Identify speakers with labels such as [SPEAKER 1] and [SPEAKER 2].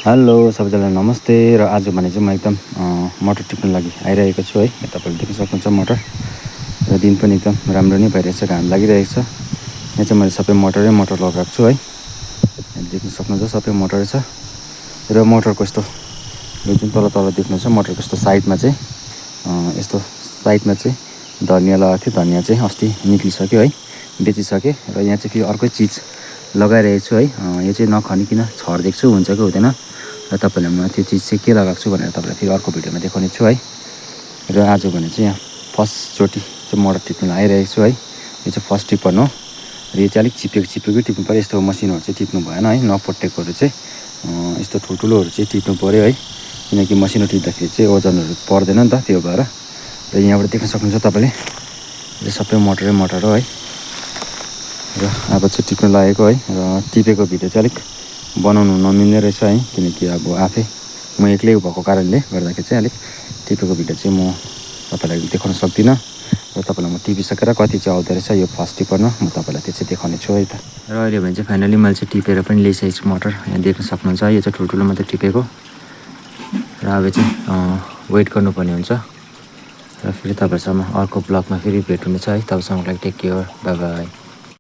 [SPEAKER 1] Hello सबैजनालाई नमस्ते। र आज भने चाहिँ म एकदम मटर टिप्न लागि आइरहेको छु है। तपाईँले देख्न सक्नुहुन्छ मटर र दिन पनि एकदम राम्रो नै भइरहेछ, घाम लागिरहेको छ। यहाँ चाहिँ मैले सबै मटर लगाएको छु है। देख्न सक्नुहुन्छ सबै मटरै छ। र मटरको यस्तो यो जुन तल देख्नुहुन्छ मटरको यस्तो साइडमा चाहिँ यस्तो साइडमा चाहिँ धनियाँ लगाएको थियो। धनियाँ चाहिँ अस्ति निक्लिसक्यो है, बेचिसकेँ। र यहाँ चाहिँ फेरि अर्कै चिज लगाइरहेको छु है। यो चाहिँ नखनिकन छरिदिएको छु, हुन्छ कि हुँदैन। र तपाईँलाई म त्यो चिज चाहिँ के लगाएको छु भनेर तपाईँलाई फेरि अर्को भिडियोमा देखाउने छु है। र आज भने चाहिँ यहाँ फर्स्टचोटि चाहिँ मटर टिप्न आइरहेको छु है। यो चाहिँ फर्स्ट टिप्पण हो। र यो चाहिँ अलिक चिपेको टिप्नु पऱ्यो। यस्तो मसिनोहरू चाहिँ टिप्नु भएन है। नपट्टेकोहरू चाहिँ यस्तो ठुल्ठुलोहरू चाहिँ टिप्नु पऱ्यो है। किनकि मसिनो टिप्दाखेरि चाहिँ ओजनहरू पर्दैन नि त, त्यो भएर। र यहाँबाट देख्न सक्नुहुन्छ तपाईँले यो सबै मटर हो है। र अब चाहिँ टिप्न लागेको है। र टिपेको भिडियो चाहिँ अलिक बनाउनु नमिल्ने रहेछ है। किनकि अब आफै म एक्लै भएको कारणले गर्दाखेरि चाहिँ अलिक टिपेको भिडियो चाहिँ म तपाईँलाई देखाउन सक्दिनँ। र तपाईँलाई म टिपिसकेर कति चाहिँ आउँदो रहेछ यो फर्स्ट टिप्पणमा म तपाईँलाई त्यो चाहिँ देखाउने छु है त। र अहिले भने चाहिँ फाइनली मैले चाहिँ टिपेर पनि ल्याइसकेको छु मटर। यहाँ देख्न सक्नुहुन्छ यो चाहिँ ठुल्ठुलो मात्रै टिपेको। र अब चाहिँ वेट गर्नुपर्ने हुन्छ। र फेरि तपाईँहरूसँग अर्को ब्लगमा फेरि भेट हुनेछ है। तबसम्मको लागि टेक केयर, बाई बाई।